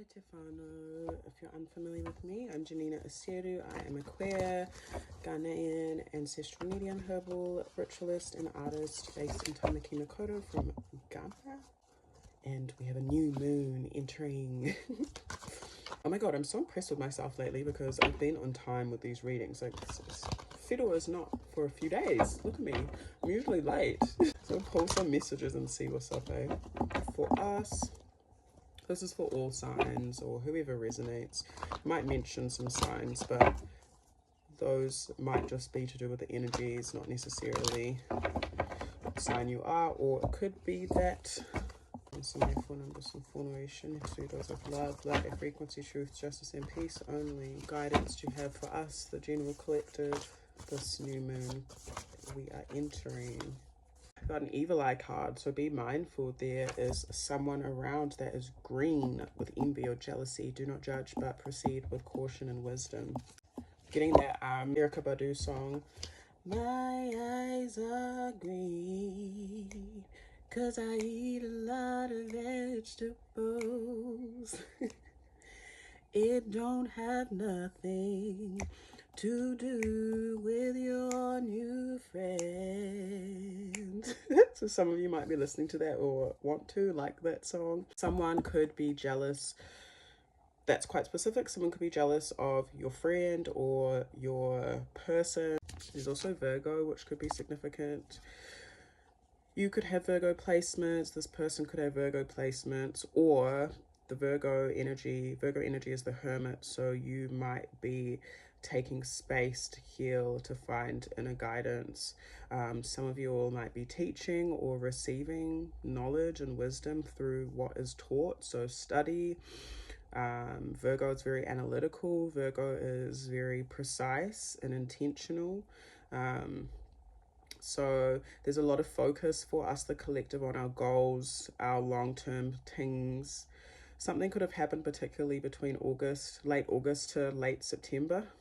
Tefano, if you're unfamiliar with me, I'm Janina Asiedu. I am a queer Ghanaian ancestral medium, herbal ritualist and artist based in Tamaki, Koutou from Ghana. And we have a new moon entering. Oh my god, I'm so impressed with myself lately because I've been on time with these readings. Like, fiddle is not for a few days. Look at me, I'm usually late. So I'll pull some messages and see what's up, eh? For us, this is for all signs or whoever resonates. Might mention some signs, but those might just be to do with the energies, not necessarily what sign you are, or it could be that some phone numbers, some formation, pseudos of love, light, frequency, truth, justice, and peace. Only guidance you have for us, the general collective, this new moon we are entering. Got an evil eye card, so be mindful there is someone around that is green with envy or jealousy. Do not judge but proceed with caution and wisdom. Getting that Erykah Badu song, my eyes are green 'cause I eat a lot of vegetables. It don't have nothing to do with your new friend. So some of you might be listening to that or want to like that song. Someone could be jealous. That's quite specific. Someone could be jealous of your friend or your person. There's also Virgo, which could be significant. You could have Virgo placements. This person could have Virgo placements, or the Virgo energy is the hermit, so you might be taking space to heal, to find inner guidance. Some of you all might be teaching or receiving knowledge and wisdom through what is taught, so study. Virgo is very analytical. Virgo is very precise and intentional. So there's a lot of focus for us, the collective, on our goals, our long-term things. Something could have happened particularly between late August to late September.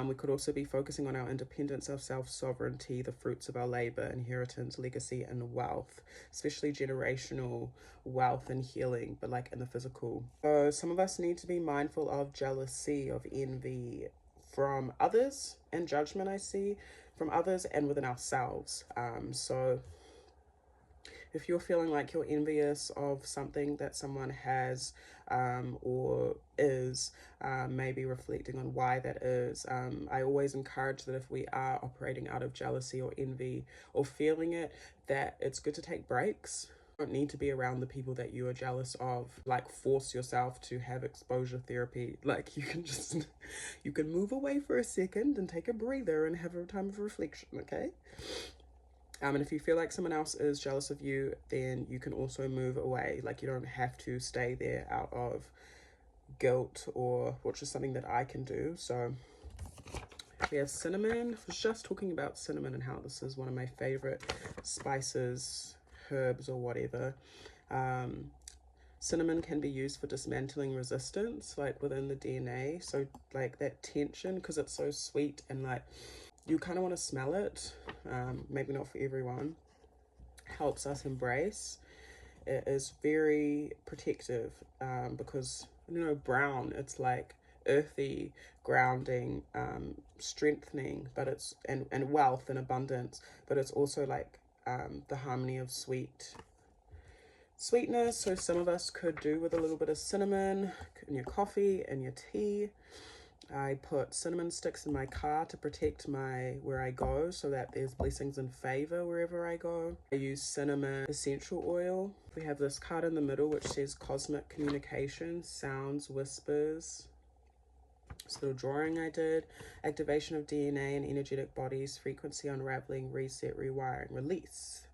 We could also be focusing on our independence, our self-sovereignty, the fruits of our labor, inheritance, legacy, and wealth, especially generational wealth and healing, but like in the physical. So some of us need to be mindful of jealousy, of envy from others, and judgment, I see, from others and within ourselves. So if you're feeling like you're envious of something that someone has or is, maybe reflecting on why that is. I always encourage that if we are operating out of jealousy or envy or feeling it, that it's good to take breaks. You don't need to be around the people that you are jealous of. Like, force yourself to have exposure therapy. Like, you can move away for a second and take a breather and have a time of reflection, okay? And if you feel like someone else is jealous of you, then you can also move away. Like, you don't have to stay there out of guilt, or which is something that I can do. So we have cinnamon. I was just talking about cinnamon and how this is one of my favorite spices, herbs, or whatever. Cinnamon can be used for dismantling resistance, like within the DNA. So like that tension, because it's so sweet and like you kind of want to smell it, maybe not for everyone, helps us embrace. It is very protective, because, you know, brown, it's like earthy, grounding, strengthening, but it's, and wealth and abundance, but it's also like the harmony of sweetness. So some of us could do with a little bit of cinnamon in your coffee and your tea. I put cinnamon sticks in my car to protect where I go, so that there's blessings and favor wherever I go. I use cinnamon essential oil. We have this card in the middle which says cosmic communication, sounds, whispers. This little drawing I did, activation of DNA and energetic bodies, frequency unraveling, reset, rewiring, release.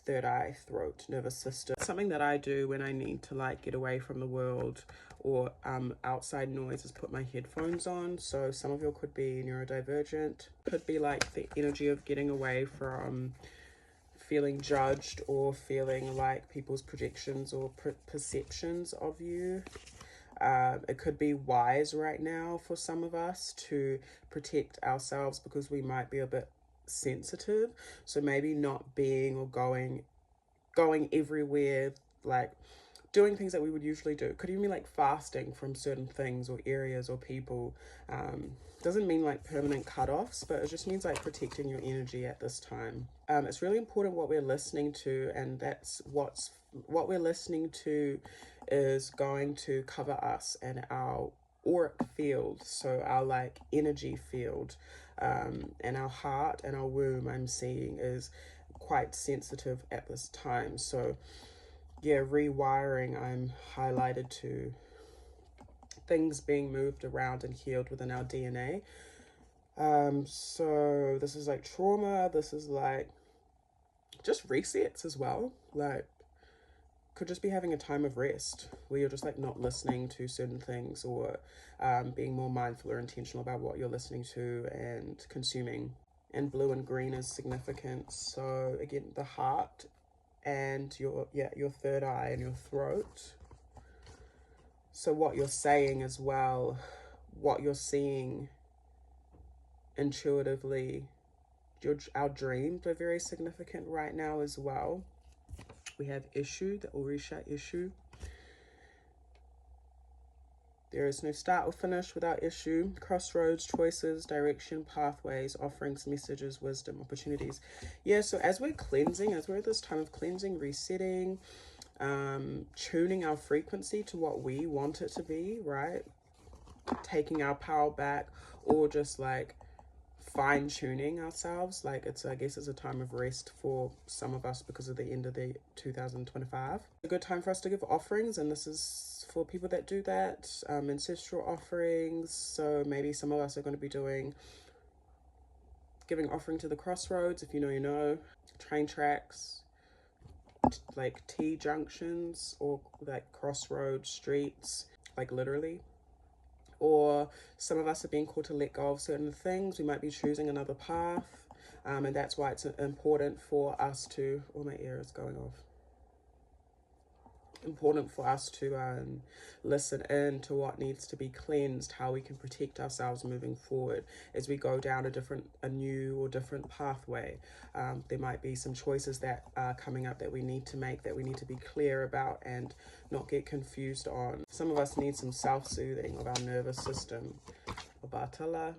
Third eye, throat, nervous system. Something that I do when I need to like get away from the world or outside noise is put my headphones on. So some of you could be neurodivergent, could be like the energy of getting away from feeling judged or feeling like people's projections or perceptions of you. It could be wise right now for some of us to protect ourselves because we might be a bit sensitive. So maybe not being or going everywhere, like doing things that we would usually do. Could even be like fasting from certain things or areas or people. Doesn't mean like permanent cutoffs, but it just means like protecting your energy at this time. It's really important what we're listening to, and that's what we're listening to is going to cover us and our auric field, so our like energy field, and our heart and our womb, I'm seeing, is quite sensitive at this time. So yeah, rewiring, I'm highlighted to things being moved around and healed within our DNA. So this is like trauma, this is like just resets as well. Like, could just be having a time of rest where you're just like not listening to certain things, or being more mindful or intentional about what you're listening to and consuming. And blue and green is significant. So again, the heart and your third eye and your throat. So what you're saying as well, what you're seeing intuitively, our dreams are very significant right now as well. We have issue, the Orisha issue. There is no start or finish without issue. Crossroads, choices, direction, pathways, offerings, messages, wisdom, opportunities. Yeah, so as we're cleansing, as we're at this time of cleansing, resetting, tuning our frequency to what we want it to be, right? Taking our power back, or just like fine-tuning ourselves. Like, I guess it's a time of rest for some of us because of the end of the 2025. A good time for us to give offerings, and this is for people that do that, ancestral offerings. So maybe some of us are going to be giving offering to the crossroads, if you know, you know, train tracks, like T junctions, or like crossroad streets, like literally. Or some of us are being called to let go of certain things. We might be choosing another path, and that's why it's important for us to, oh, my ear is going off. Important for us to listen in to what needs to be cleansed, how we can protect ourselves moving forward as we go down a new or different pathway. There might be some choices that are coming up that we need to make, that we need to be clear about and not get confused on. Some of us need some self-soothing of our nervous system. Obatala.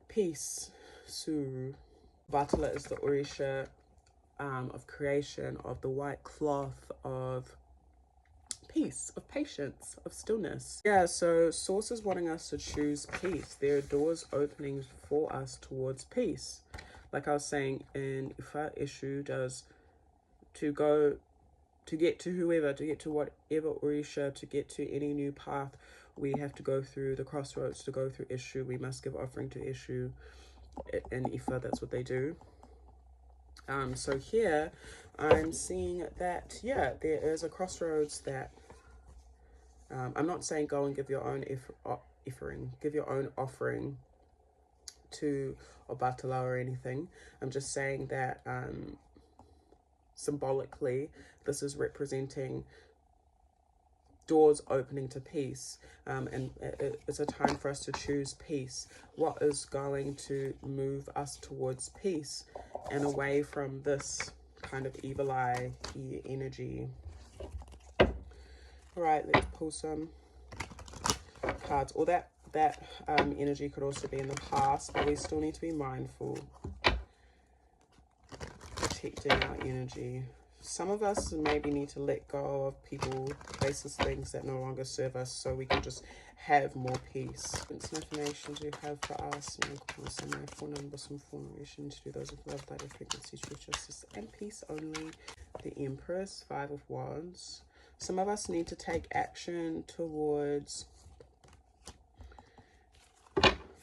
Peace. Suru. Obatala is the Orisha of creation, of the white cloth, of peace, of patience, of stillness. Yeah, so source is wanting us to choose peace. There are doors opening for us towards peace. Like I was saying, in Ifa issue does to get to whoever, to get to whatever Orisha, to get to any new path, we have to go through the crossroads. To go through issue, we must give offering to issue. In Ifa, that's what they do. So here I'm seeing that, yeah, there is a crossroads that I'm not saying go and give your own give your own offering to Obatala or anything. I'm just saying that symbolically this is representing doors opening to peace, and it's a time for us to choose peace. What is going to move us towards peace and away from this kind of evil eye energy? All right, let's pull some cards. Or that energy could also be in the past, but we still need to be mindful, protecting our energy. Some of us maybe need to let go of people, places, things that no longer serve us, so we can just have more peace. What's information do you have for us? Somewhere, phone number, some formation to do those with love, light, frequency, truth, justice, and peace only. The Empress, 5 of Wands. Some of us need to take action towards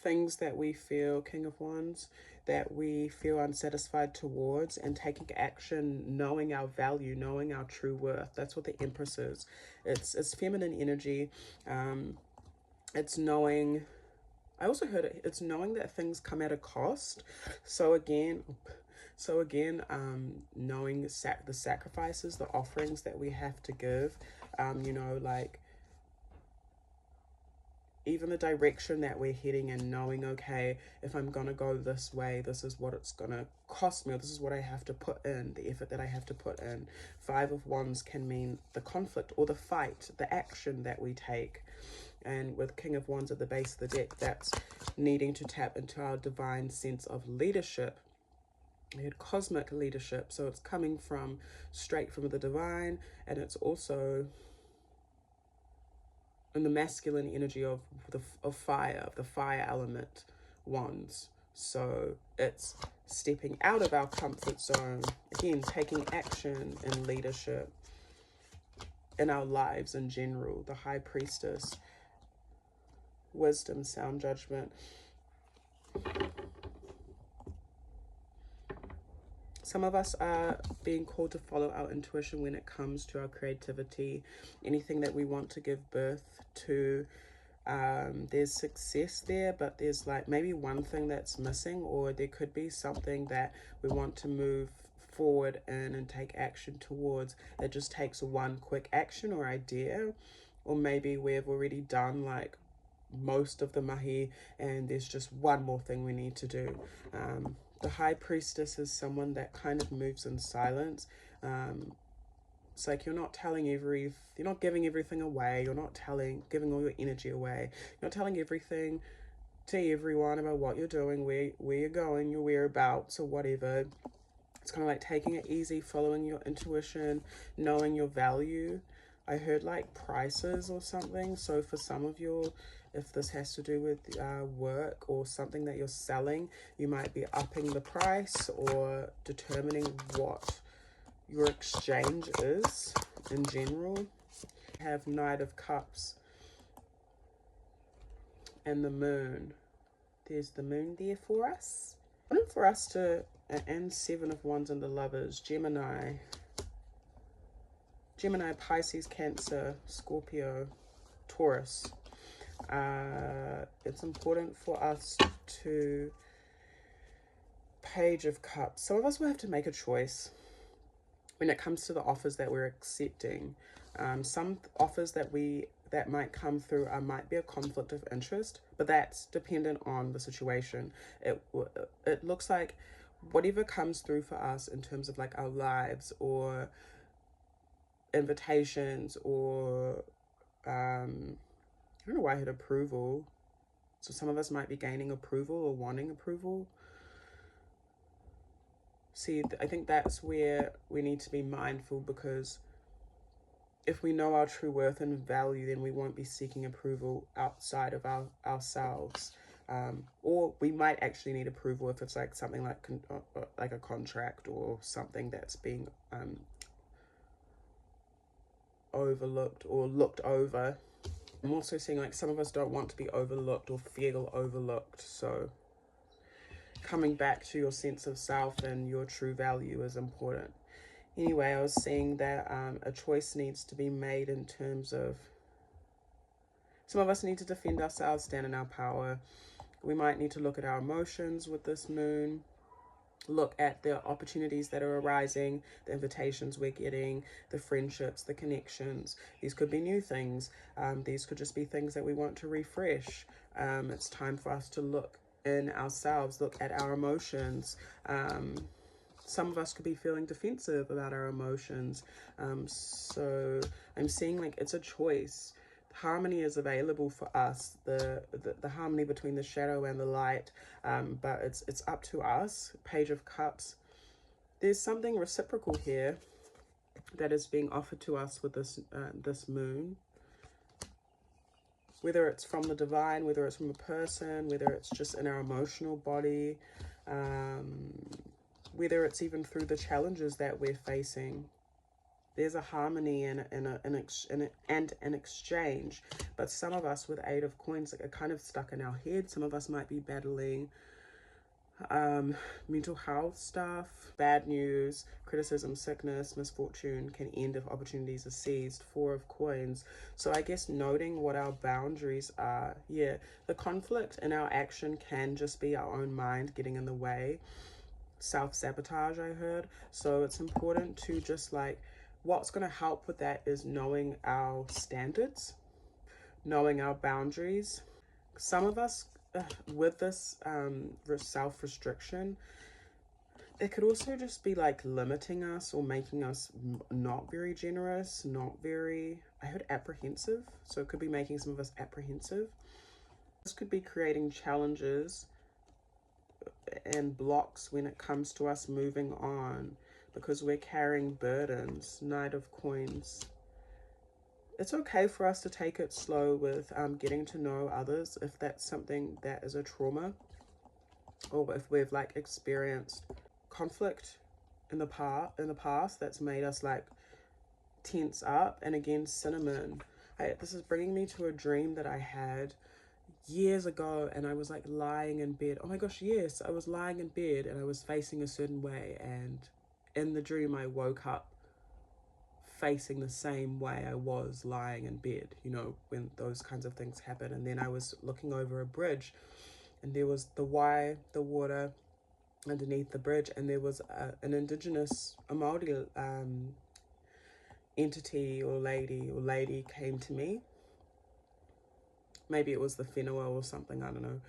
things that we feel, King of Wands, that we feel unsatisfied towards, and taking action, knowing our value, knowing our true worth. That's what the Empress is. It's feminine energy. It's knowing, I also heard it's knowing that things come at a cost. So again, knowing the sacrifices, the offerings that we have to give, you know, like even the direction that we're heading, and knowing, okay, if I'm gonna go this way, this is what it's gonna cost me, or this is what I have to put in, the effort that I have to put in. Five of Wands can mean the conflict or the fight, the action that we take. And with King of Wands at the base of the deck, that's needing to tap into our divine sense of leadership. We had cosmic leadership, so it's coming from straight from the divine, and it's also in the masculine energy of fire, the fire element wands. So it's stepping out of our comfort zone, again taking action and leadership in our lives in general. The High Priestess, wisdom, sound judgment. Some of us are being called to follow our intuition when it comes to our creativity, anything that we want to give birth to. There's success there, but there's like maybe one thing that's missing, or there could be something that we want to move forward in and take action towards. It just takes one quick action or idea, or maybe we've already done like most of the mahi and there's just one more thing we need to do. The High Priestess is someone that kind of moves in silence. It's like you're not giving everything away. You're not giving all your energy away. You're not telling everything to everyone about what you're doing, where you're going, your whereabouts or whatever. It's kind of like taking it easy, following your intuition, knowing your value. I heard like prices or something. So for some of you, if this has to do with work or something that you're selling, you might be upping the price or determining what your exchange is in general. Have Knight of Cups and the Moon. There's the Moon there for us. For us to, and Seven of Wands and the Lovers, Gemini, Pisces, Cancer, Scorpio, Taurus. It's important for us to, Page of Cups. Some of us will have to make a choice when it comes to the offers that we're accepting. Some offers that might come through might be a conflict of interest, but that's dependent on the situation. It looks like whatever comes through for us in terms of like our lives or invitations or I don't know why I had approval. So some of us might be gaining approval or wanting approval. See, I think that's where we need to be mindful, because if we know our true worth and value, then we won't be seeking approval outside of ourselves. Or we might actually need approval if it's like something like a contract or something that's being overlooked or looked over. I'm also seeing like some of us don't want to be overlooked or feel overlooked. So coming back to your sense of self and your true value is important. Anyway, I was seeing that a choice needs to be made in terms of, some of us need to defend ourselves, stand in our power. We might need to look at our emotions with this moon, look at the opportunities that are arising, the invitations we're getting, the friendships, the connections. These could be new things. These could just be things that we want to refresh. It's time for us to look in ourselves, look at our emotions. Some of us could be feeling defensive about our emotions. So I'm seeing like it's a choice. Harmony is available for us, the harmony between the shadow and the light, but it's up to us. Page of Cups. There's something reciprocal here that is being offered to us with this moon. Whether it's from the divine, whether it's from a person, whether it's just in our emotional body, whether it's even through the challenges that we're facing. There's a harmony and an exchange. But some of us with Eight of Coins are kind of stuck in our head. Some of us might be battling mental health stuff, bad news, criticism, sickness, misfortune can end if opportunities are seized. Four of Coins. So I guess noting what our boundaries are. Yeah, the conflict in our action can just be our own mind getting in the way. Self-sabotage, I heard. So it's important to just like, what's going to help with that is knowing our standards, knowing our boundaries, some of us with this self-restriction, it could also just be like limiting us or making us not very generous, not very, I heard apprehensive. So it could be making some of us apprehensive. This could be creating challenges and blocks when it comes to us moving on because we're carrying burdens. Knight of Coins. It's okay for us to take it slow with getting to know others if that's something that is a trauma, or if we've like experienced conflict in the past that's made us like tense up. And again, cinnamon. This is bringing me to a dream that I had years ago, and I was like lying in bed. Oh my gosh, yes, I was lying in bed and I was facing a certain way, and in the dream I woke up facing the same way I was lying in bed, you know, when those kinds of things happen. And then I was looking over a bridge, and there was the water underneath the bridge, and there was an indigenous, a Māori entity or lady came to me. Maybe it was the whenua or something, I don't know.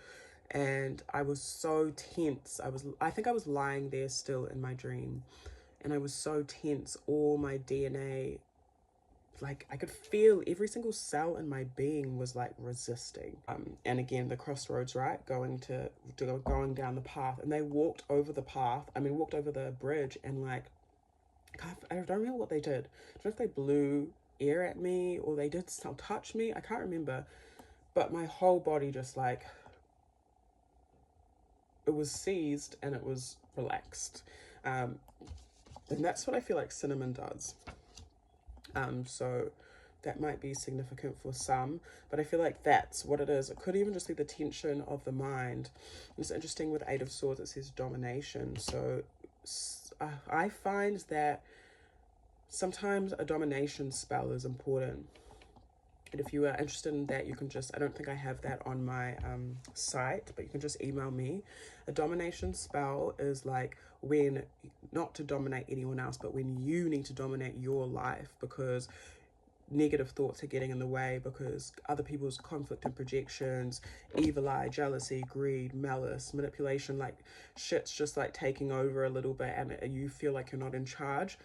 And I was so tense. I think I was lying there still in my dream, and I was so tense. All my DNA, like I could feel every single cell in my being was like resisting. And again, the crossroads, right? Going down the path, and they walked over the bridge, and like, I don't remember what they did. I don't know if they blew air at me or they did still touch me. I can't remember. But my whole body just like, it was seized and it was relaxed. And that's what I feel like cinnamon does. So that might be significant for some, but I feel like that's what it is. It could even just be the tension of the mind. It's interesting with Eight of Swords, it says domination. So I find that sometimes a domination spell is important. And if you are interested in that, you can just, I don't think I have that on my site, but you can just email me. A domination spell is like when, not to dominate anyone else, but when you need to dominate your life because negative thoughts are getting in the way, because other people's conflict and projections, evil eye, jealousy, greed, malice, manipulation, like shit's just like taking over a little bit, and you feel like you're not in charge.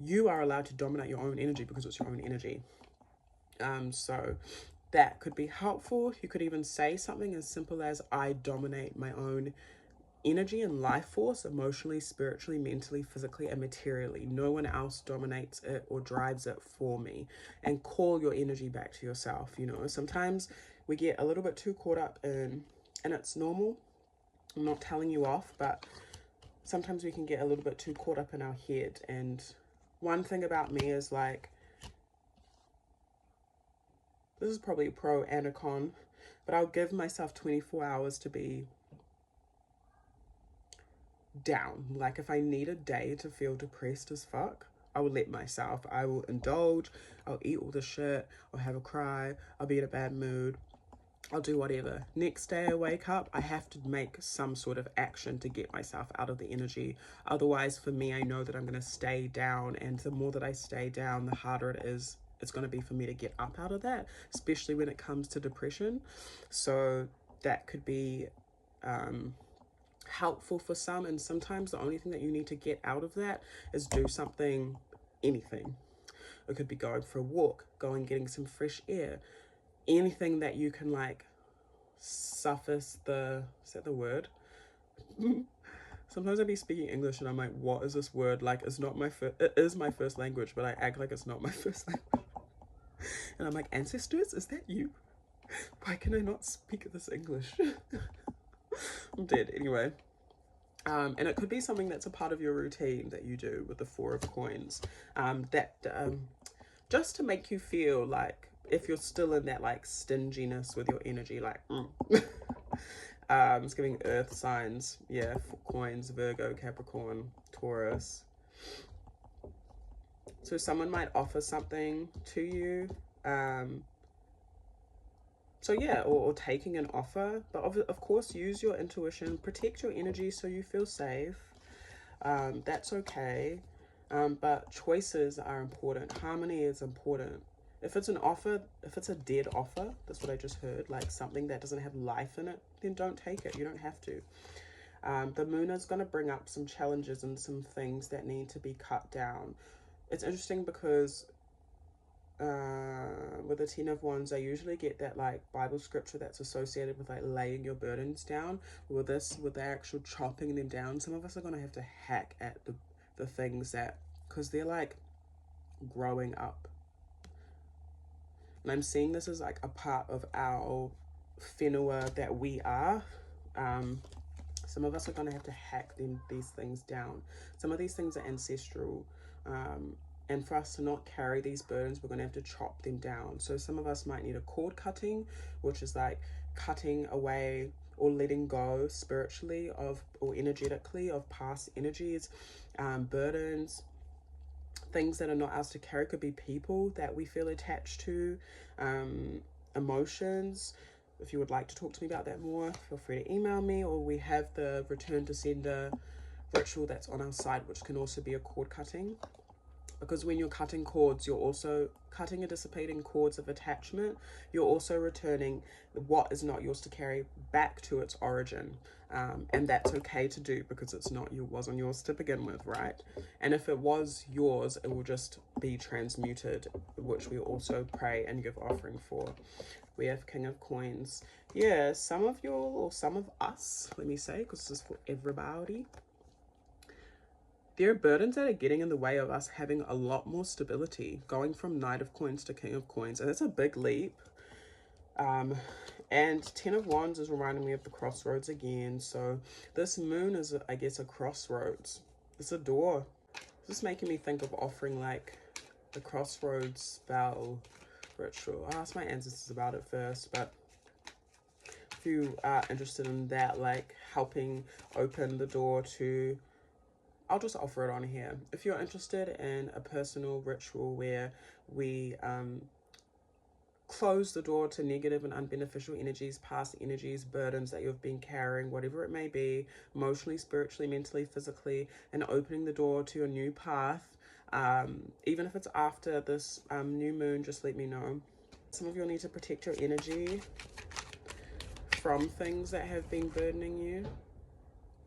You are allowed to dominate your own energy because it's your own energy. So that could be helpful. You could even say something as simple as, I dominate my own energy and life force, emotionally, spiritually, mentally, physically, and materially. No one else dominates it or drives it for me. And call your energy back to yourself. You know, sometimes we get a little bit too caught up in, and it's normal, I'm not telling you off, but sometimes we can get a little bit too caught up in our head. And one thing about me is like, this is probably pro and a con, but I'll give myself 24 hours to be down. Like if I need a day to feel depressed as fuck, I will let myself. I will indulge. I'll eat all the shit. I'll have a cry. I'll be in a bad mood. I'll do whatever. Next day I wake up, I have to make some sort of action to get myself out of the energy. Otherwise, for me, I know that I'm going to stay down. And the more that I stay down, the harder it is. It's going to be for me to get up out of that, especially when it comes to depression. So that could be helpful for some. And sometimes the only thing that you need to get out of that is do something, anything. It could be going for a walk, going getting some fresh air, anything that you can like suffice the, is that the word? Sometimes I be speaking English and I'm like, what is this word? Like, it's not my first, it is my first language, but I act like it's not my first language. And I'm like, ancestors, is that you? Why can I not speak this English? I'm dead. Anyway. And it could be something that's a part of your routine that you do with the Four of Coins. Just to make you feel like, if you're still in that like stinginess with your energy, like, it's giving earth signs. Yeah, coins, Virgo, Capricorn, Taurus. So someone might offer something to you. So yeah, or taking an offer. But of course, use your intuition. Protect your energy so you feel safe. That's okay. But choices are important. Harmony is important. If it's an offer, if it's a dead offer, that's what I just heard, like something that doesn't have life in it, then don't take it. You don't have to. The moon is going to bring up some challenges and some things that need to be cut down. It's interesting because with the 10 of Wands, I usually get that like Bible scripture that's associated with like laying your burdens down. With this, with the actual chopping them down, some of us are going to have to hack at the things that, because they're like growing up. And I'm seeing this as like a part of our whenua that we are. Some of us are going to have to hack these things down. Some of these things are ancestral. And for us to not carry these burdens, we're going to have to chop them down. So some of us might need a cord cutting, which is like cutting away or letting go spiritually of or energetically of past energies, burdens, things that are not ours to carry. Could be people that we feel attached to, emotions. If you would like to talk to me about that more, feel free to email me, or we have the return to sender ritual that's on our site, which can also be a cord cutting. Because when you're cutting cords, you're also cutting and dissipating cords of attachment. You're also returning what is not yours to carry back to its origin. And that's okay to do because it's not wasn't yours to begin with, right? And if it was yours, it will just be transmuted, which we also pray and give offering for. We have King of Coins. Yeah, some of you, or some of us, let me say, because this is for everybody. There are burdens that are getting in the way of us having a lot more stability, going from Knight of Coins to King of Coins, and it's a big leap. And 10 of Wands is reminding me of the crossroads again. So this moon is, I guess, a crossroads. It's a door. This is making me think of offering like the crossroads spell ritual. I'll ask my ancestors about it first, but if you are interested in that, like helping open the door to, I'll just offer it on here. If you're interested in a personal ritual where we close the door to negative and unbeneficial energies, past energies, burdens that you've been carrying, whatever it may be, emotionally, spiritually, mentally, physically, and opening the door to a new path, even if it's after this new moon, just let me know. Some of you will need to protect your energy from things that have been burdening you.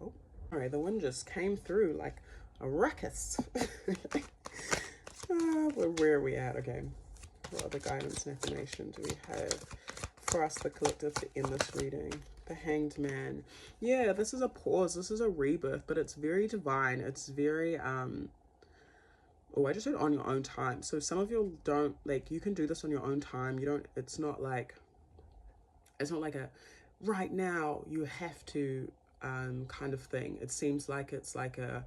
Oh, all right, the wind just came through like a ruckus. Where are we at? Okay, what other guidance and information do we have for us, the collective, to end this reading? The Hanged Man. Yeah, this is a pause. This is a rebirth, but it's very divine. It's very oh, I just said on your own time. So some of you don't, like, you can do this on your own time. You don't, it's not like a right now you have to kind of thing. It seems like it's like a,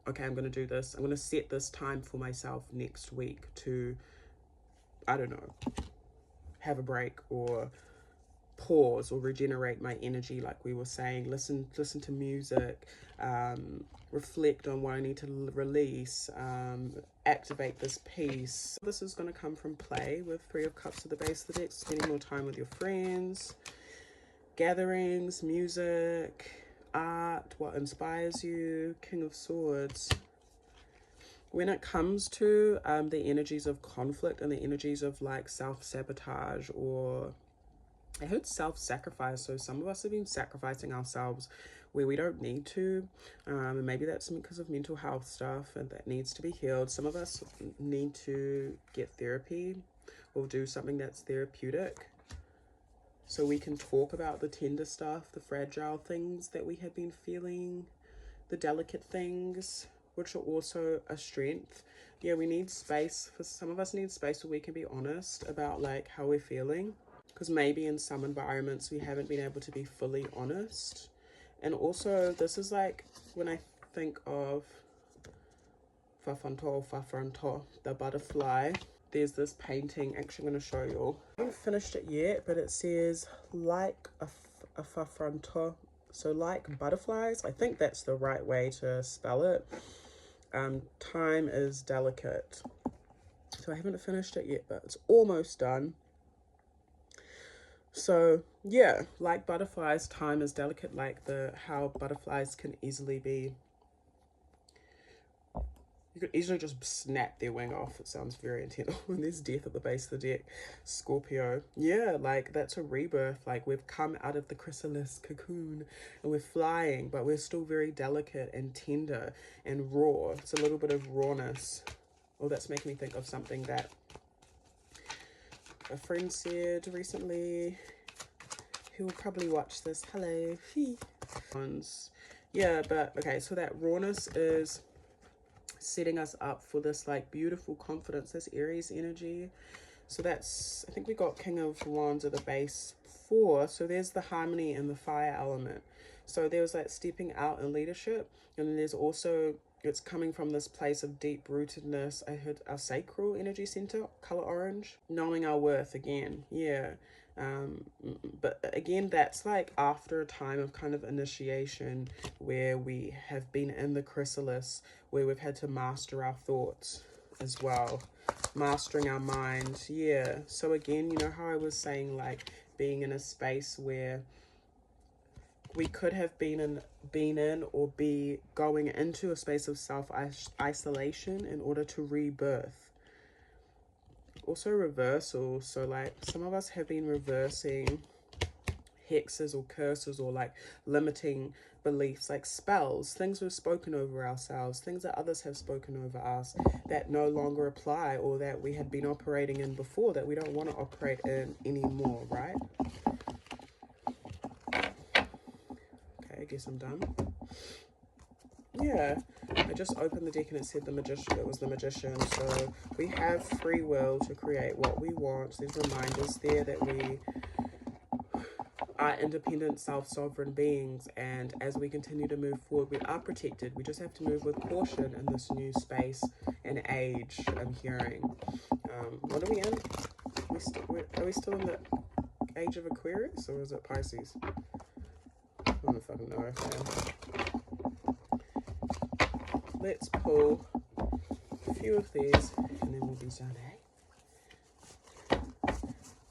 okay, I'm going to do this. I'm going to set this time for myself next week to, I don't know, have a break or pause or regenerate my energy, like we were saying. Listen to music, reflect on what I need to release, activate this piece. This is going to come from play with 3 of Cups at the base of the deck, spending more time with your friends, gatherings, music, art, what inspires you. King of Swords. When it comes to the energies of conflict and the energies of like self-sabotage, or I heard self-sacrifice, so some of us have been sacrificing ourselves where we don't need to, and maybe that's because of mental health stuff and that needs to be healed. Some of us need to get therapy or do something that's therapeutic, so we can talk about the tender stuff, the fragile things that we have been feeling, the delicate things, which are also a strength. Yeah, we need space. For some of us need space where we can be honest about like how we're feeling, because maybe in some environments we haven't been able to be fully honest. And also this is like when I think of Fafanto, the butterfly. There's this painting, actually I'm going to show you all. I haven't finished it yet, but it says like a Fafanto, so like butterflies. I think that's the right way to spell it. Time is delicate. So I haven't finished it yet, but it's almost done. So yeah, like butterflies, time is delicate, like how butterflies can easily be You could easily just snap their wing off. It sounds very intense. When there's death at the base of the deck. Scorpio. Yeah, like that's a rebirth. Like we've come out of the chrysalis cocoon and we're flying, but we're still very delicate and tender and raw. It's a little bit of rawness. Oh, that's making me think of something that a friend said recently. He will probably watch this. Hello. Yeah, but okay, so that rawness is setting us up for this like beautiful confidence, this Aries energy. So that's, I think we got King of Wands at the base 4. So there's the harmony and the fire element. So there was that stepping out in leadership, and then there's also, it's coming from this place of deep rootedness. I heard our sacral energy center, color orange, knowing our worth again. Yeah. But again, that's like after a time of kind of initiation where we have been in the chrysalis, where we've had to master our thoughts as well, mastering our mind. Yeah. So again, you know how I was saying, like being in a space where we could have been in or be going into a space of self-isolation in order to rebirth. Also reversal. So like some of us have been reversing hexes or curses or like limiting beliefs, like spells, things we've spoken over ourselves, things that others have spoken over us that no longer apply, or that we had been operating in before that we don't want to operate in anymore, right? Okay, I guess I'm done. Yeah, I just opened the deck and it said the magician. It was the magician. So we have free will to create what we want. There's reminders there that we are independent, self-sovereign beings, and as we continue to move forward, we are protected. We just have to move with caution in this new space and age. I'm hearing. What are we in? Are we still in the age of Aquarius, or is it Pisces? I don't fucking know. Okay. Let's pull a few of these and then we'll be done, eh?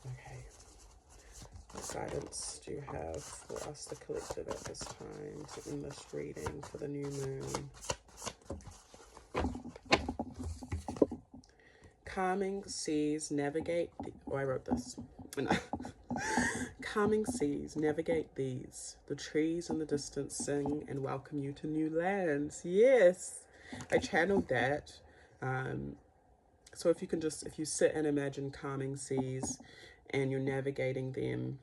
Okay. What guidance do you have for us, the collective, at this time to end this reading for the new moon? Calming seas navigate the... Oh, I wrote this. Calming seas navigate these. The trees in the distance sing and welcome you to new lands. Yes, I channeled that. So if you sit and imagine calming seas and you're navigating them,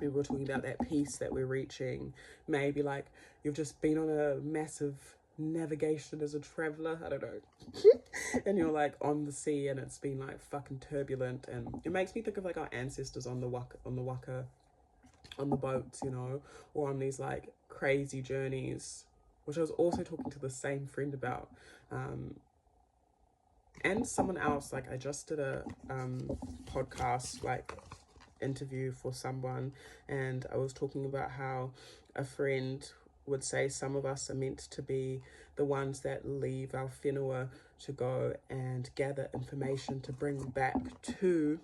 we were talking about that peace that we're reaching. Maybe like you've just been on a massive navigation as a traveler, I don't know, and you're like on the sea and it's been like fucking turbulent, and it makes me think of like our ancestors on the boats, you know, or on these like crazy journeys, which I was also talking to the same friend about, and someone else. Like I just did a podcast like interview for someone, and I was talking about how a friend would say some of us are meant to be the ones that leave our whenua to go and gather information to bring back to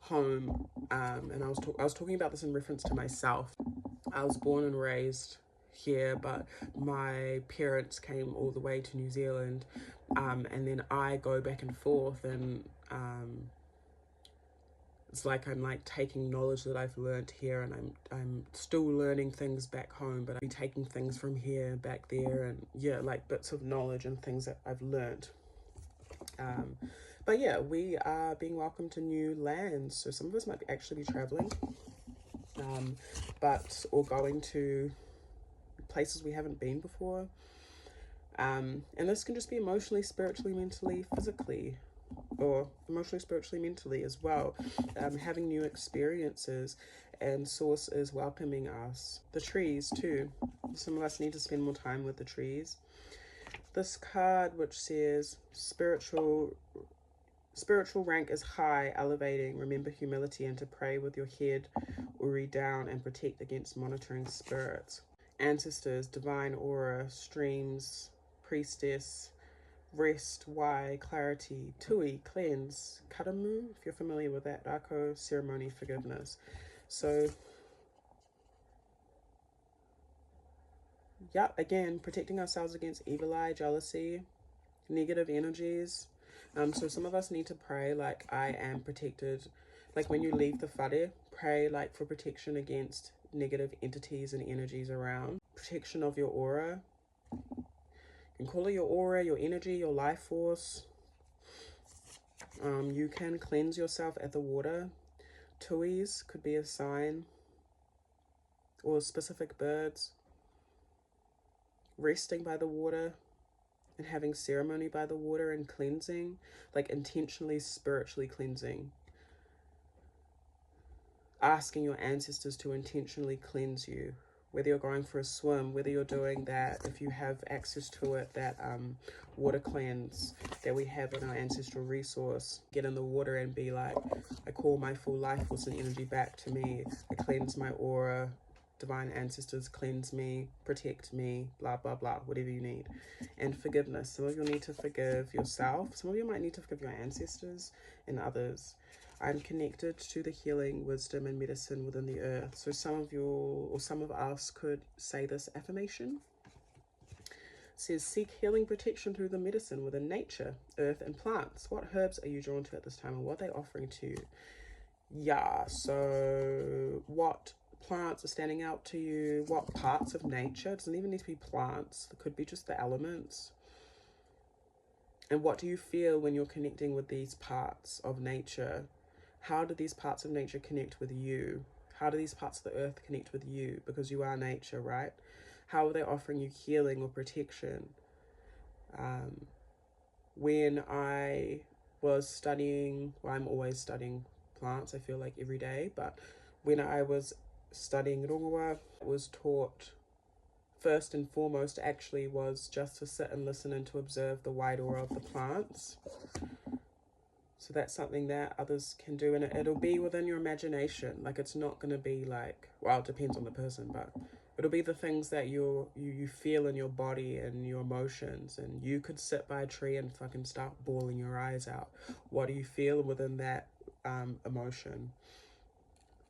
home. And I was talking about this in reference to myself. I was born and raised here, but my parents came all the way to New Zealand, and then I go back and forth, and it's like I'm like taking knowledge that I've learned here, and I'm still learning things back home, but I'm taking things from here back there, and yeah, like bits of knowledge and things that I've learned. But yeah, we are being welcomed to new lands. So some of us might actually be traveling, or going to places we haven't been before. And this can just be emotionally, spiritually, mentally, physically, or emotionally, spiritually, mentally as well. Having new experiences, and Source is welcoming us. The trees too. Some of us need to spend more time with the trees. This card, which says spiritual rank is high, elevating. Remember humility and to pray with your head uri down and protect against monitoring spirits. Ancestors, divine aura, streams, priestess, rest, why, clarity, tui, cleanse, karamu, if you're familiar with that, rako, ceremony, forgiveness. So yeah, again, protecting ourselves against evil eye, jealousy, negative energies. So some of us need to pray like, I am protected. Like when you leave the whare, pray like for protection against negative entities and energies around. Protection of your aura. You can call it your aura, your energy, your life force. You can cleanse yourself at the water. Tuis could be a sign, or specific birds. Resting by the water and having ceremony by the water and cleansing, like intentionally spiritually cleansing. Asking your ancestors to intentionally cleanse you, whether you're going for a swim, whether you're doing that, if you have access to it, that water cleanse that we have in our ancestral resource. Get in the water and be like, I call my full life force and energy back to me. I cleanse my aura. Divine ancestors cleanse me, protect me, blah, blah, blah, whatever you need. And forgiveness. Some of you need to forgive yourself. Some of you might need to forgive your ancestors and others. I'm connected to the healing, wisdom, and medicine within the earth. So some of you, or some of us, could say this affirmation. It says, seek healing protection through the medicine within nature, earth, and plants. What herbs are you drawn to at this time, and what are they offering to you? Yeah, so what plants are standing out to you? What parts of nature? It doesn't even need to be plants. It could be just the elements. And what do you feel when you're connecting with these parts of nature? How do these parts of nature connect with you? How do these parts of the earth connect with you? Because you are nature, right? How are they offering you healing or protection? When I was studying, well, I'm always studying plants, I feel like every day, but when I was studying rongoa, I was taught first and foremost actually was just to sit and listen and to observe the wide aura of the plants. So that's something that others can do, and it'll be within your imagination. Like, it's not going to be like, well, it depends on the person, but it'll be the things that you feel in your body and your emotions. And you could sit by a tree and fucking start bawling your eyes out. What do you feel within that emotion?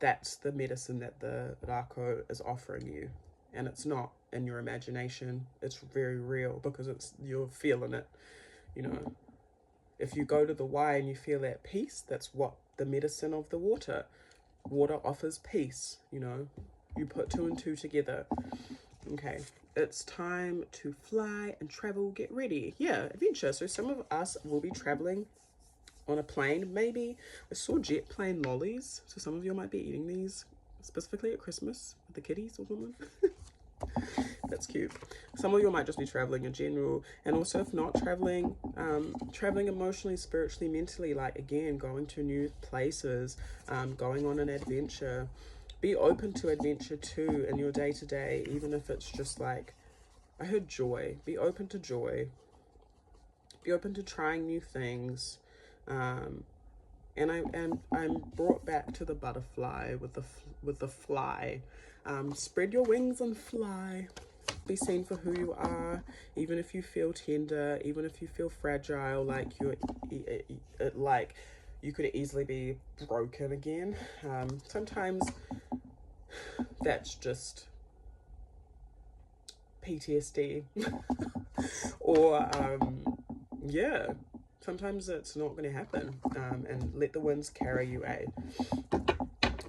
That's the medicine that the rako is offering you. And it's not in your imagination. It's very real because you're feeling it, you know. If you go to the Y and you feel that peace, that's what the medicine of the water. Water offers peace, you know. You put 2 and 2 together. Okay, it's time to fly and travel. Get ready. Yeah, adventure. So some of us will be traveling on a plane, maybe. I saw jet plane lollies, so some of you might be eating these specifically at Christmas with the kiddies or something. That's cute. Some of you might just be traveling in general, and also if not traveling, traveling emotionally, spiritually, mentally, like again, going to new places, going on an adventure. Be open to adventure too in your day-to-day, even if it's just like, I heard joy. Be open to joy. Be open to trying new things. And I'm brought back to the butterfly with the fly. Spread your wings and fly. Be seen for who you are, even if you feel tender, even if you feel fragile, like like you could easily be broken again. Sometimes that's just PTSD, or yeah. Sometimes it's not going to happen, and let the winds carry you, eh?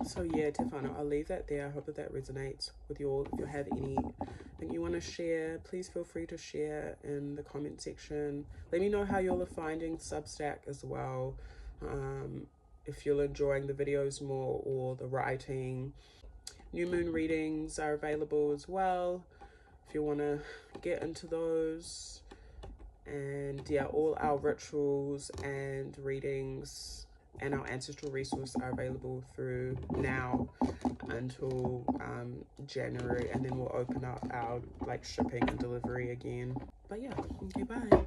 So yeah, Tefano, I'll leave that there. I hope that resonates with you all. If you have anything you want to share, please feel free to share in the comment section. Let me know how y'all are finding Substack as well. If you're enjoying the videos more or the writing. New moon readings are available as well if you want to get into those. And yeah, all our rituals and readings and our ancestral resource are available through now until January, and then we'll open up our like shipping and delivery again. But yeah, okay, bye.